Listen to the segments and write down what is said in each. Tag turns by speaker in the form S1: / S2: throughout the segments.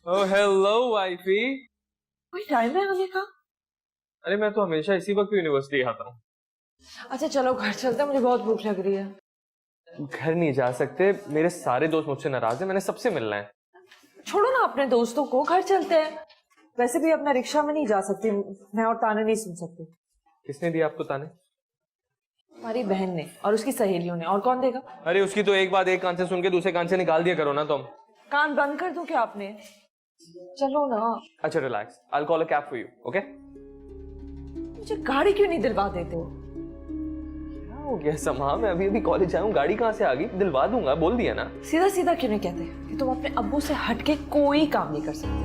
S1: Oh hello wifey.
S2: कोई time है आने का?
S1: अरे मैं तो हमेशा इसी वक्त यूनिवर्सिटी आता हूँ।
S2: अच्छा चलो घर चलते हैं, मुझे बहुत भूख लग रही है।
S1: घर नहीं जा सकते, मेरे सारे दोस्त मुझसे नाराज हैं, मैंने सबसे मिलना है।
S2: छोड़ो ना अपने दोस्तों को, घर चलते हैं। वैसे भी अपना रिक्शा में नहीं जा सकती मैं, और ताने नहीं सुन सकती।
S1: किसने दिया आपको ताने?
S2: हमारी बहन ने और उसकी सहेलियों ने, और कौन देगा?
S1: अरे उसकी तो एक बात एक कान से सुन के दूसरे कान से निकाल दिया करो ना तुम।
S2: कान बंद कर दूं क्या आपने? चलो ना।
S1: अच्छा relax, I will call a cab for you, okay?
S2: मुझे गाड़ी क्यों नहीं दिलवा देते हो?
S1: क्या हो गया समा, मैं अभी अभी कॉलेज आया हूँ, गाड़ी कहाँ से आ गई? दिलवा दूंगा, बोल दिया ना।
S2: सीधा सीधा क्यों नहीं कहते कि तुम अपने अब्बू से हटके कोई काम नहीं कर सकते?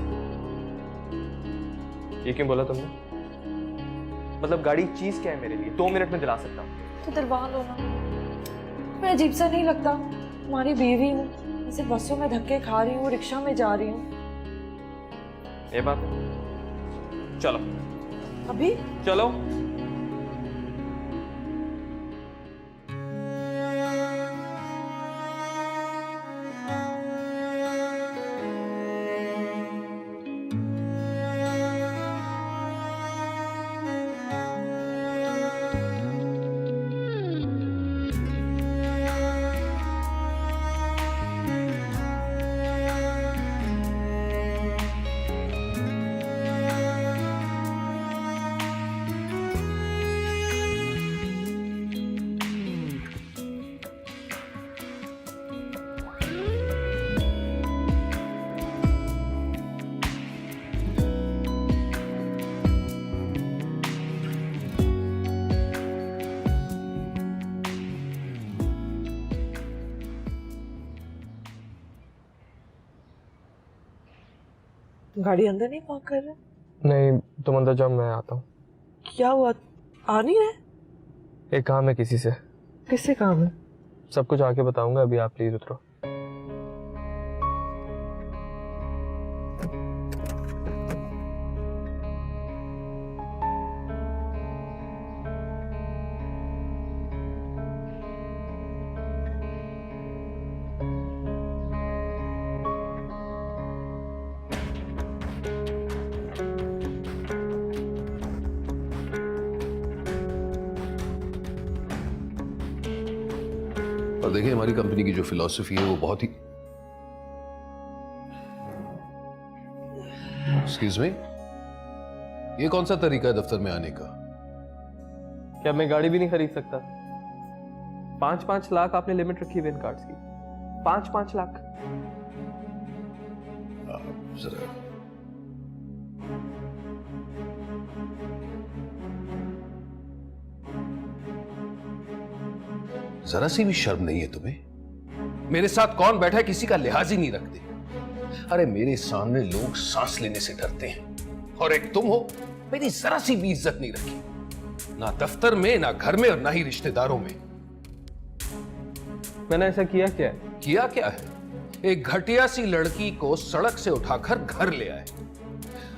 S1: ये क्यों बोला तुमने? मतलब गाड़ी चीज क्या है मेरे लिए? 2 मिनट में दिला सकता हूँ।
S2: तो दिलवा लो ना। मैं अजीब सा नहीं लगता? तुम्हारी बीवी हूँ, ऐसे बसों में धक्के खा रही हूँ, रिक्शा में जा रही हूँ।
S1: ये बात है, चलो
S2: अभी
S1: चलो।
S2: गाड़ी अंदर नहीं पार्क कर रहे?
S1: नहीं तुम अंदर जाओ, मैं आता हूँ।
S2: क्या हुआ, आ नहीं रहे?
S1: एक काम है किसी से।
S2: किससे काम है?
S1: सब कुछ आके बताऊंगा, अभी आप प्लीज उतरो।
S3: और देखिए हमारी कंपनी की जो फिलॉसफी है वो बहुत ही एक्सक्यूज मी, ये कौन सा तरीका है दफ्तर में आने का?
S1: क्या मैं गाड़ी भी नहीं खरीद सकता? 5-5 लाख आपने लिमिट रखी है इन कार्ड्स की। 5-5 लाख।
S3: जरा जरा सी भी शर्म नहीं है तुम्हें? मेरे साथ कौन बैठा है किसी का लिहाज ही नहीं रखते। अरे मेरे सामने लोग सांस लेने से डरते हैं, और एक तुम हो, मेरी जरा सी भी इज्जत नहीं रखी, ना दफ्तर में, ना घर में, और ना ही रिश्तेदारों में।
S1: मैंने ऐसा किया क्या है?
S3: किया क्या है? एक घटिया सी लड़की को सड़क से उठाकर घर ले आए,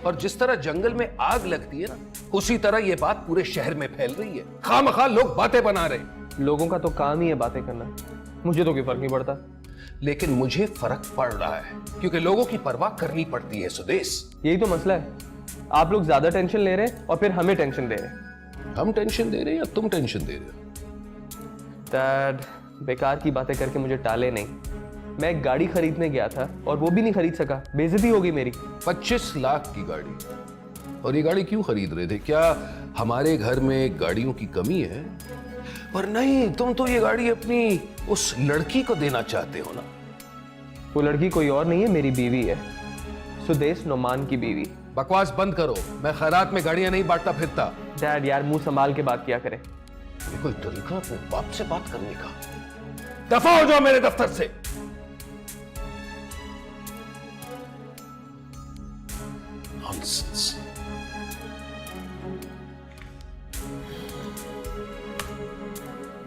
S3: और जिस तरह जंगल में आग लगती है ना, उसी तरह यह बात पूरे शहर में फैल रही है। खामखा लोग बातें बना रहे हैं।
S1: लोगों का तो काम ही है बातें करना, मुझे तो कोई फर्क नहीं पड़ता।
S3: लेकिन मुझे फर्क पड़ रहा है, क्योंकि लोगों की परवाह करनी पड़ती है सुदेश।
S1: यही तो मसला है, आप लोग ज्यादा टेंशन ले रहे हैं और फिर हमें टेंशन दे रहे हैं।
S3: हम टेंशन दे रहे हैं या तुम टेंशन दे रहे हो?
S1: डैड बेकार की बातें करके मुझे टाले नहीं। मैं एक गाड़ी खरीदने गया था और वो भी नहीं खरीद सका, बेइज्जती हो गई मेरी।
S3: 25 लाख की गाड़ी, और ये गाड़ी क्यों खरीद रहे थे? क्या हमारे घर में गाड़ियों की कमी है? पर नहीं, तुम तो ये गाड़ी अपनी उस लड़की को देना चाहते हो ना।
S1: वो लड़की कोई और नहीं है, मेरी बीवी है, सुदेश नोमान की बीवी।
S3: बकवास बंद करो, मैं खैरात में गाड़ियां नहीं बांटता फिरता।
S1: डैड यार मुंह संभाल के बात किया करें।
S3: ये कोई तरीका अपने बाप से बात करने का? दफा हो जाओ मेरे दफ्तर से। नॉनसेंस।